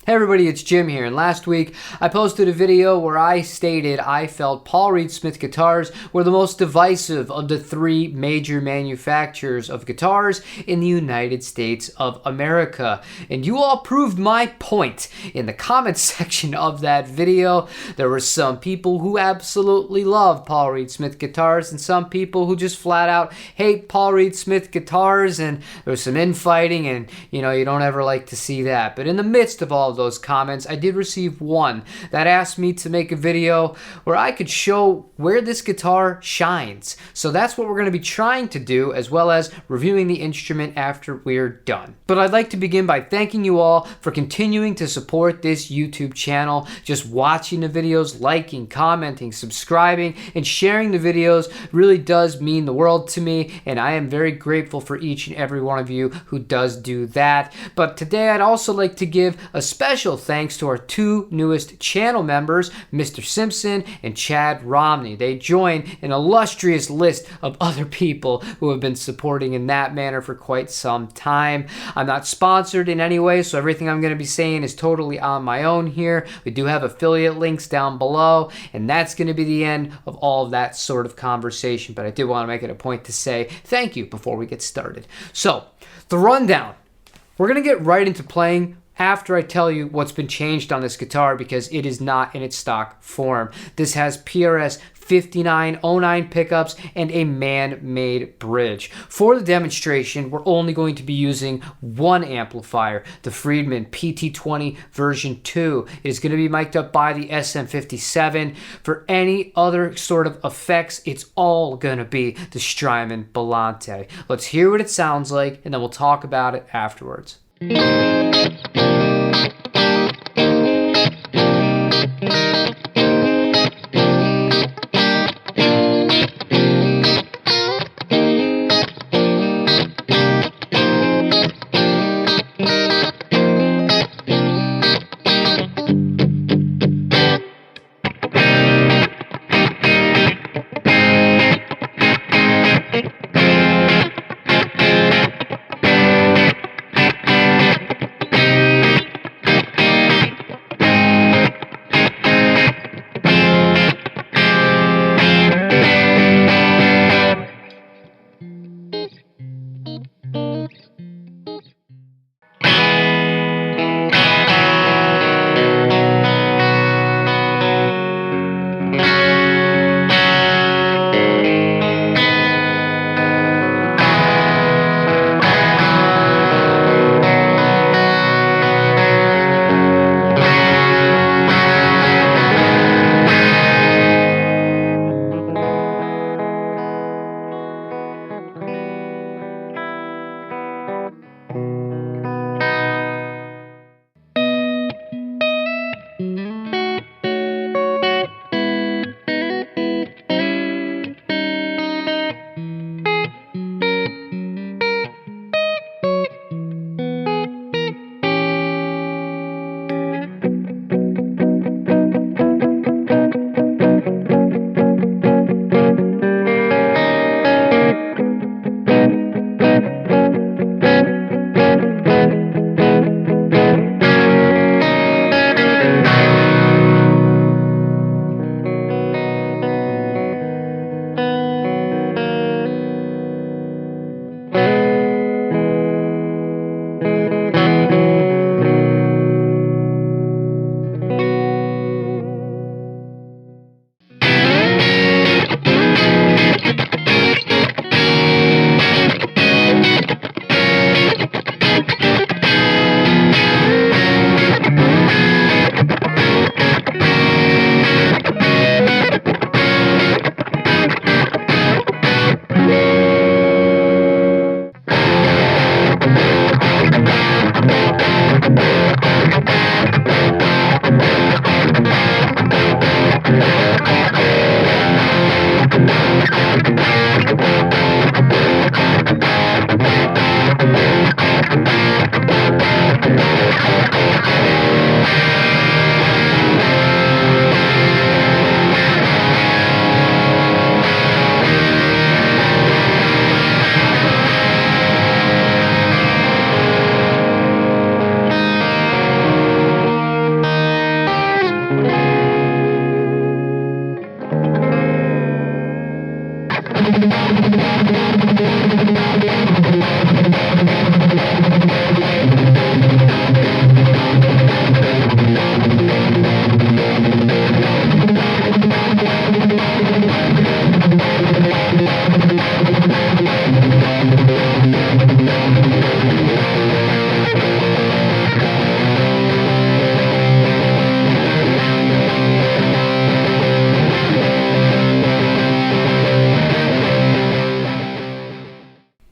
Hey everybody, it's Jim here, and last week I posted a video where I stated I felt Paul Reed Smith guitars were the most divisive of the three major manufacturers of guitars in the United States of America. And you all proved my point. In the comments section of that video, there were some people who absolutely love Paul Reed Smith guitars and some people who just flat out hate Paul Reed Smith guitars, and there was some infighting, and you don't ever like to see that. But in the midst of all those comments, I did receive one that asked me to make a video where I could show where this guitar shines. So that's what we're going to be trying to do, as well as reviewing the instrument after we're done. But I'd like to begin by thanking you all for continuing to support this YouTube channel. Just watching the videos, liking, commenting, subscribing, and sharing the videos really does mean the world to me, and I am very grateful for each and every one of you who does do that. But today I'd also like to give a special thanks to our two newest channel members, Mr. Simpson and Chad Romney. They join an illustrious list of other people who have been supporting in that manner for quite some time. I'm not sponsored in any way, so everything I'm going to be saying is totally on my own here. We do have affiliate links down below, and that's going to be the end of all of that sort of conversation. But I did want to make it a point to say thank you before we get started. So, the rundown. We're going to get right into playing after I tell you what's been changed on this guitar, because it is not in its stock form. This has PRS 5909 pickups and a man-made bridge. For the demonstration, we're only going to be using one amplifier, the Friedman PT20 version 2. It is going to be mic'd up by the SM57. For any other sort of effects, it's all going to be the Strymon Bellante. Let's hear what it sounds like, and then we'll talk about it afterwards.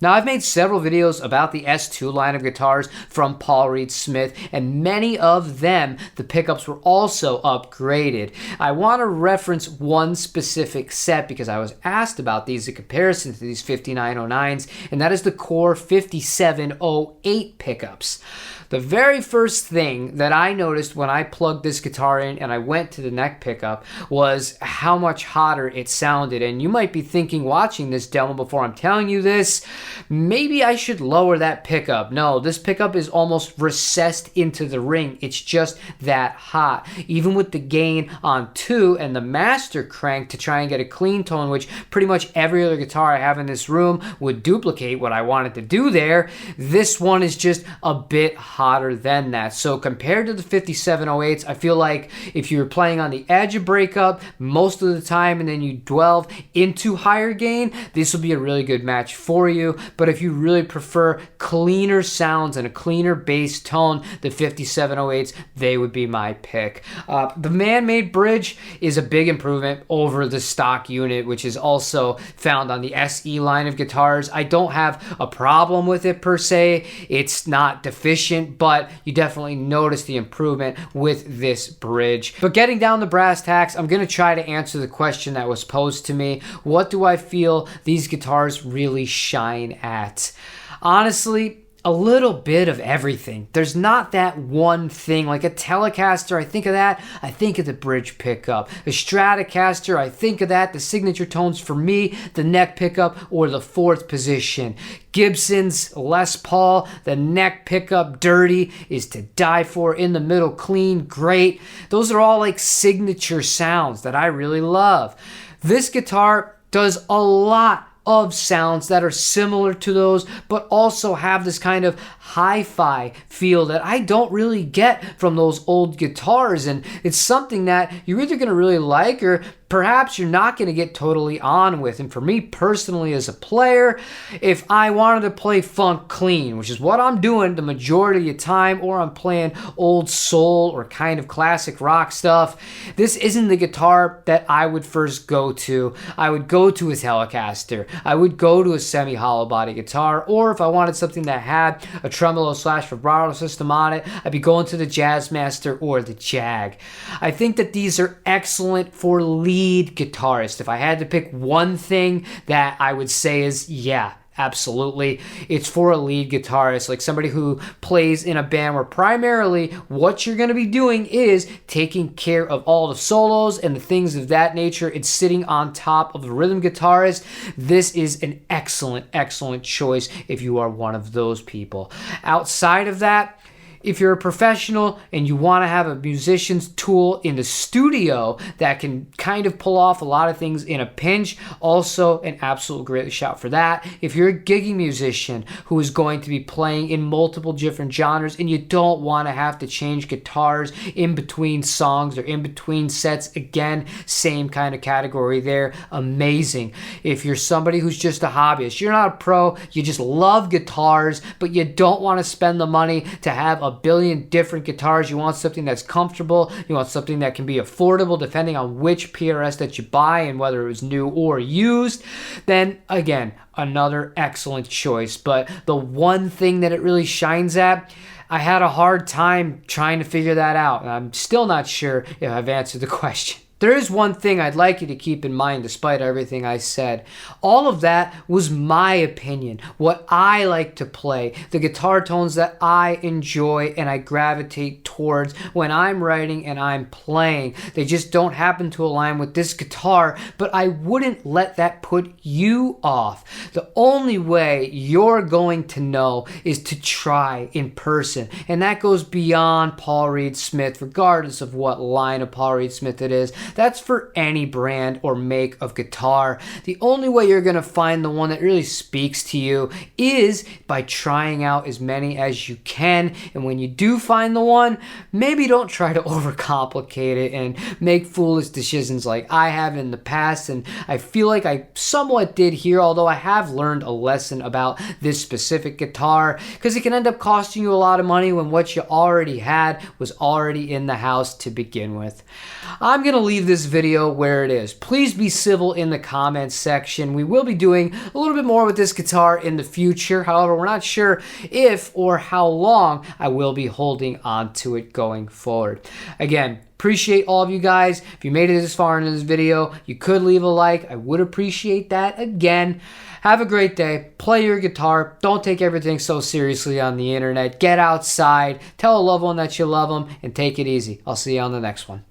Now, I've made several videos about the S2 line of guitars from Paul Reed Smith, and many of them, the pickups were also upgraded. I want to reference one specific set because I was asked about these in comparison to these 5909s, and that is the Core 5708 pickups. The very first thing that I noticed when I plugged this guitar in and I went to the neck pickup was how much hotter it sounded. And you might be thinking, watching this demo before I'm telling you this, maybe I should lower that pickup. No, this pickup is almost recessed into the ring. It's just that hot. Even with the gain on 2 and the master crank to try and get a clean tone, which pretty much every other guitar I have in this room would duplicate what I wanted to do there, this one is just a bit hotter than that. So compared to the 5708s, I feel like if you're playing on the edge of breakup most of the time and then you delve into higher gain, this will be a really good match for you. But if you really prefer cleaner sounds and a cleaner bass tone, the 5708s, they would be my pick. The man-made bridge is a big improvement over the stock unit, which is also found on the SE line of guitars. I don't have a problem with it per se. It's not deficient, but you definitely notice the improvement with this bridge. But getting down to brass tacks, I'm going to try to answer the question that was posed to me. What do I feel these guitars really shine at? Honestly, a little bit of everything. There's not that one thing. Like a Telecaster, I think of that, I think of the bridge pickup. A Stratocaster, I think of that, the signature tones for me, the neck pickup or the 4th position. Gibson's Les Paul, the neck pickup, dirty, is to die for. In the middle, clean, great. Those are all like signature sounds that I really love. This guitar does a lot of sounds that are similar to those, but also have this kind of hi-fi feel that I don't really get from those old guitars. And it's something that you're either going to really like or perhaps you're not going to get totally on with. And for me personally as a player, if I wanted to play funk clean, which is what I'm doing the majority of the time, or I'm playing old soul or kind of classic rock stuff, this isn't the guitar that I would first go to. I would go to a Telecaster. I would go to a semi-hollow body guitar, or if I wanted something that had a tremolo/vibrato system on it, I'd be going to the Jazzmaster or the Jag. I think that these are excellent for lead guitarist. If I had to pick one thing that I would say is, yeah, absolutely, it's for a lead guitarist, like somebody who plays in a band where primarily what you're going to be doing is taking care of all the solos and the things of that nature. It's sitting on top of the rhythm guitarist. This is an excellent choice if you are one of those people. Outside of that, if you're a professional and you want to have a musician's tool in the studio that can kind of pull off a lot of things in a pinch, also an absolute great shout for that. If you're a gigging musician who is going to be playing in multiple different genres and you don't want to have to change guitars in between songs or in between sets, again, same kind of category there. Amazing. If you're somebody who's just a hobbyist, you're not a pro, you just love guitars, but you don't want to spend the money to have a billion different guitars. You want something that's comfortable. You want something that can be affordable depending on which PRS that you buy and whether it was new or used. Then again, another excellent choice. But the one thing that it really shines at, I had a hard time trying to figure that out. And I'm still not sure if I've answered the question. There is one thing I'd like you to keep in mind despite everything I said. All of that was my opinion, what I like to play, the guitar tones that I enjoy and I gravitate towards when I'm writing and I'm playing. They just don't happen to align with this guitar, but I wouldn't let that put you off. The only way you're going to know is to try in person, and that goes beyond Paul Reed Smith, regardless of what line of Paul Reed Smith it is. That's for any brand or make of guitar. The only way you're going to find the one that really speaks to you is by trying out as many as you can. And when you do find the one, maybe don't try to overcomplicate it and make foolish decisions like I have in the past. And I feel like I somewhat did here, although I have learned a lesson about this specific guitar, because it can end up costing you a lot of money when what you already had was already in the house to begin with. I'm going to leave leave this video where it is. Please be civil in the comments section. We will be doing a little bit more with this guitar in the future. However, we're not sure if or how long I will be holding on to it going forward. Again, appreciate all of you guys. If you made it this far into this video, you could leave a like. I would appreciate that. Again, have a great day. Play your guitar. Don't take everything so seriously on the internet. Get outside. Tell a loved one that you love them, and take it easy. I'll see you on the next one.